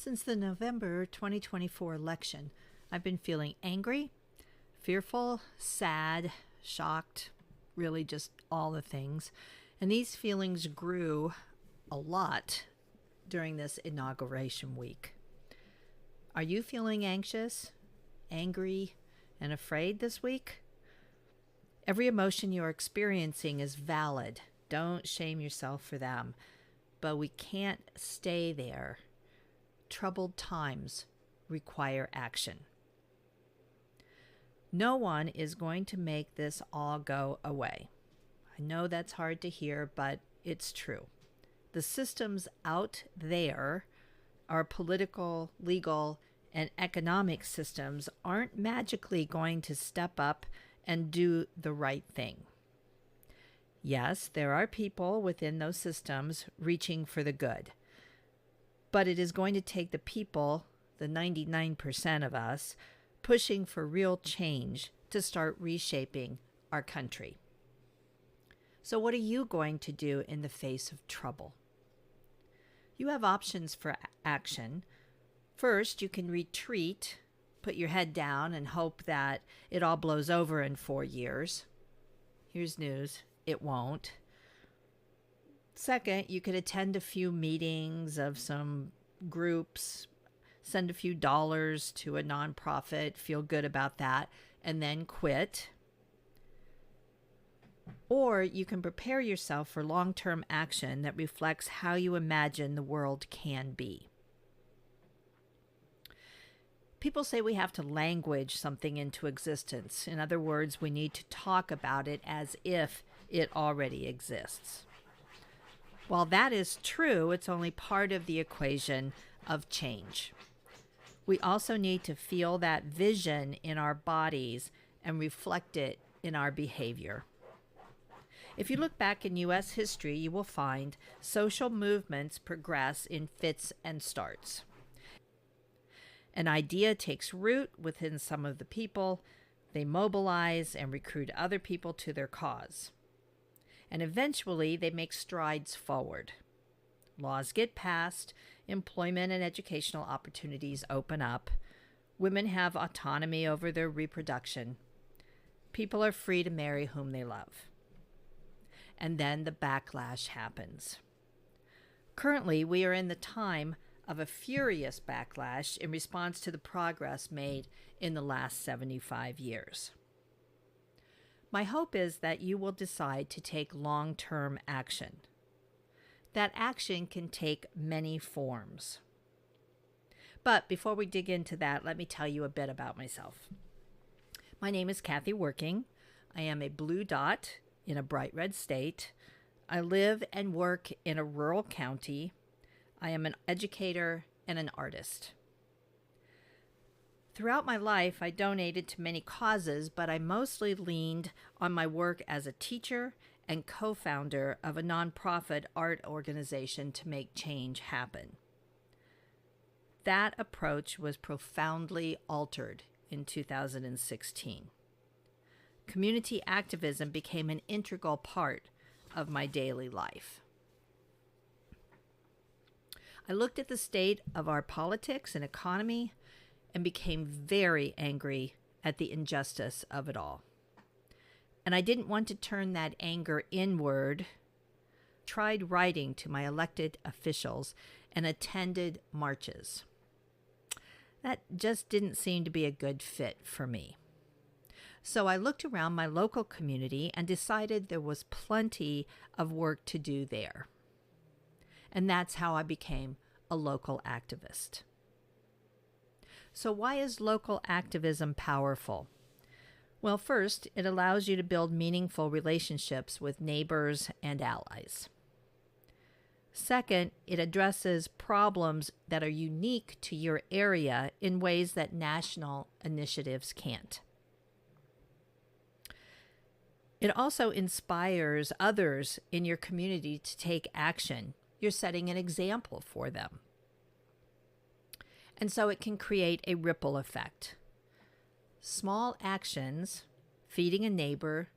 Since the November 2024 election, I've been feeling angry, fearful, sad, shocked, really just all the things. And these feelings grew a lot during this inauguration week. Are you feeling anxious, angry, and afraid this week? Every emotion you're experiencing is valid. Don't shame yourself for them. But we can't stay there. Troubled times require action. No one is going to make this all go away. I know that's hard to hear, but it's true. The systems out there, our political, legal, and economic systems, aren't magically going to step up and do the right thing. Yes, there are people within those systems reaching for the good. But it is going to take the people, the 99% of us, pushing for real change to start reshaping our country. So what are you going to do in the face of trouble? You have options for action. First, you can retreat, put your head down, and hope that it all blows over in 4 years. Here's news. It won't. Second, you could attend a few meetings of some groups, send a few dollars to a nonprofit, feel good about that, and then quit. Or you can prepare yourself for long-term action that reflects how you imagine the world can be. People say we have to language something into existence. In other words, we need to talk about it as if it already exists. While that is true, it's only part of the equation of change. We also need to feel that vision in our bodies and reflect it in our behavior. If you look back in U.S. history, you will find social movements progress in fits and starts. An idea takes root within some of the people, they mobilize and recruit other people to their cause. And eventually they make strides forward. Laws get passed, employment and educational opportunities open up, women have autonomy over their reproduction, people are free to marry whom they love. And then the backlash happens. Currently, we are in the time of a furious backlash in response to the progress made in the last 75 years. My hope is that you will decide to take long-term action. That action can take many forms. But before we dig into that, let me tell you a bit about myself. My name is Kathy Working. I am a blue dot in a bright red state. I live and work in a rural county. I am an educator and an artist. Throughout my life, I donated to many causes, but I mostly leaned on my work as a teacher and co-founder of a nonprofit art organization to make change happen. That approach was profoundly altered in 2016. Community activism became an integral part of my daily life. I looked at the state of our politics and economy and became very angry at the injustice of it all. And I didn't want to turn that anger inward. Tried writing to my elected officials and attended marches. That just didn't seem to be a good fit for me. So I looked around my local community and decided there was plenty of work to do there. And that's how I became a local activist. So why is local activism powerful? Well, first, it allows you to build meaningful relationships with neighbors and allies. Second, it addresses problems that are unique to your area in ways that national initiatives can't. It also inspires others in your community to take action. You're setting an example for them. And so it can create a ripple effect. Small actions, feeding a neighbor,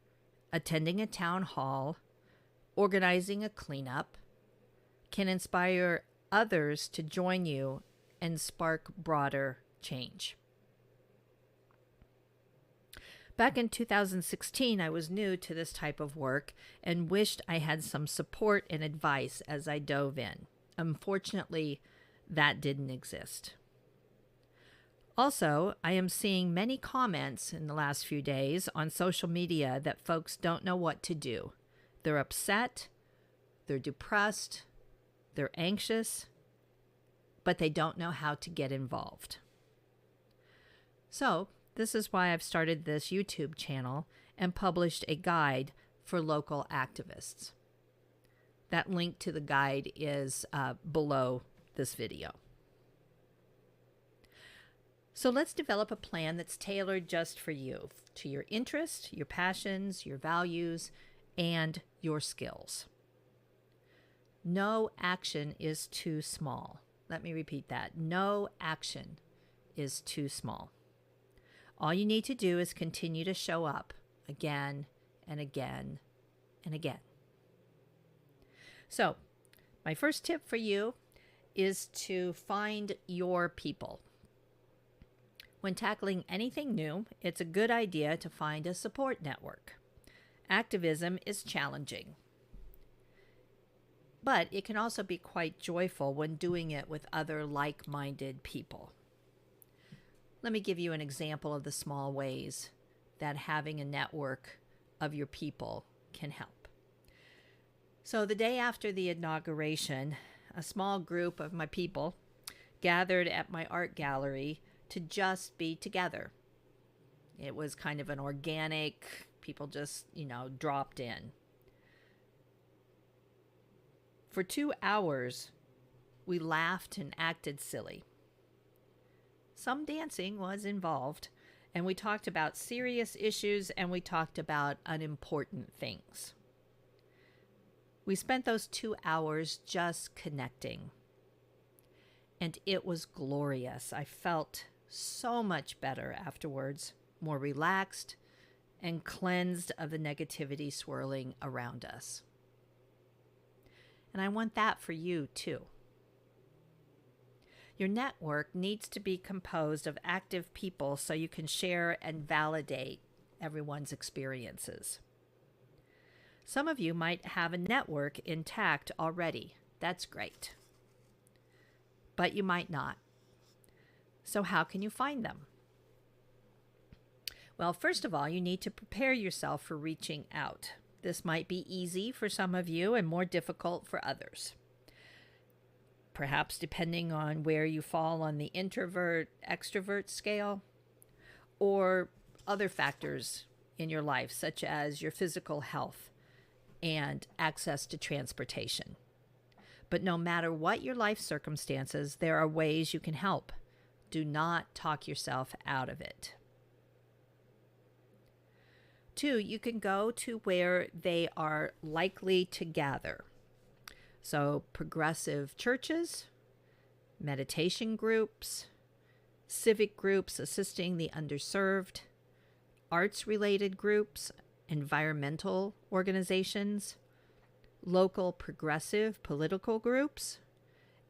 attending a town hall, organizing a cleanup, can inspire others to join you and spark broader change. Back in 2016, I was new to this type of work and wished I had some support and advice as I dove in. Unfortunately, that didn't exist. Also, I am seeing many comments in the last few days on social media that folks don't know what to do. They're upset, they're depressed, they're anxious, but they don't know how to get involved. So, this is why I've started this YouTube channel and published a guide for local activists. That link to the guide is below this video. So let's develop a plan that's tailored just for you, to your interests, your passions, your values, and your skills. No action is too small. Let me repeat that. No action is too small. All you need to do is continue to show up again and again and again. So, my first tip for you is to find your people. When tackling anything new, it's a good idea to find a support network. Activism is challenging, but it can also be quite joyful when doing it with other like-minded people. Let me give you an example of the small ways that having a network of your people can help. So the day after the inauguration, a small group of my people gathered at my art gallery to just be together. It was kind of an organic, people just, dropped in. For 2 hours, we laughed and acted silly. Some dancing was involved, and we talked about serious issues and we talked about unimportant things. We spent those 2 hours just connecting, and it was glorious. I felt so much better afterwards, more relaxed and cleansed of the negativity swirling around us. And I want that for you too. Your network needs to be composed of active people so you can share and validate everyone's experiences. Some of you might have a network intact already. That's great. But you might not. So how can you find them? Well, first of all, you need to prepare yourself for reaching out. This might be easy for some of you and more difficult for others. Perhaps depending on where you fall on the introvert-extrovert scale, or other factors in your life, such as your physical health and access to transportation. But no matter what your life circumstances, there are ways you can help. Do not talk yourself out of it. 2, you can go to where they are likely to gather. So progressive churches, meditation groups, civic groups assisting the underserved, arts-related groups, environmental organizations, local progressive political groups,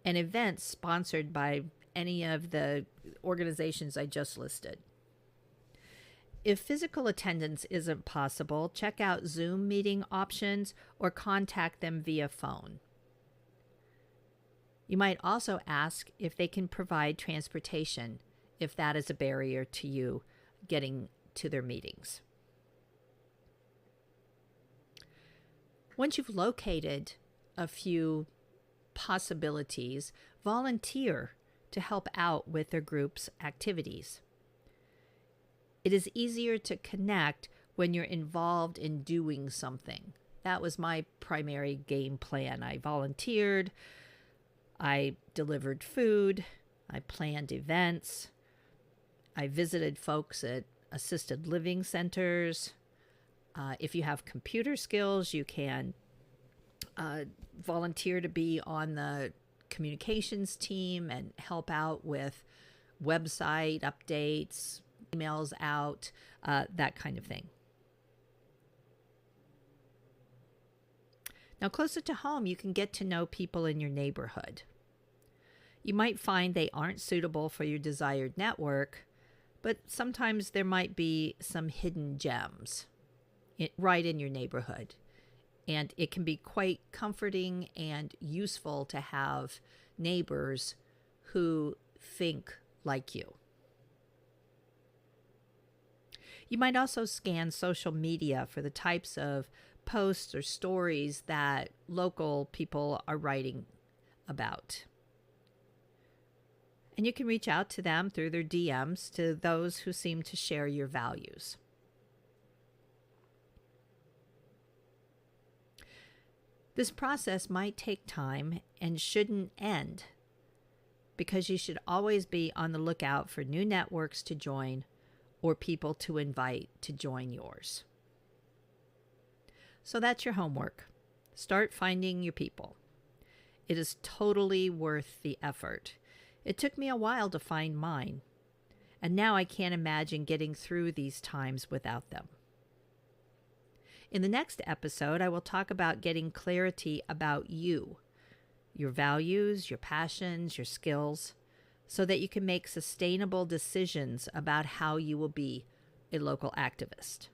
and events sponsored by any of the organizations I just listed. If physical attendance isn't possible, check out Zoom meeting options or contact them via phone. You might also ask if they can provide transportation, if that is a barrier to you getting to their meetings. Once you've located a few possibilities, volunteer to help out with their group's activities. It is easier to connect when you're involved in doing something. That was my primary game plan. I volunteered, I delivered food, I planned events, I visited folks at assisted living centers. If you have computer skills, you can volunteer to be on the communications team and help out with website updates, emails out, that kind of thing. Now, closer to home, you can get to know people in your neighborhood. You might find they aren't suitable for your desired network, but sometimes there might be some hidden gems right in your neighborhood. And it can be quite comforting and useful to have neighbors who think like you. You might also scan social media for the types of posts or stories that local people are writing about. And you can reach out to them through their DMs to those who seem to share your values. This process might take time and shouldn't end, because you should always be on the lookout for new networks to join or people to invite to join yours. So that's your homework. Start finding your people. It is totally worth the effort. It took me a while to find mine, and now I can't imagine getting through these times without them. In the next episode, I will talk about getting clarity about you, your values, your passions, your skills, so that you can make sustainable decisions about how you will be a local activist.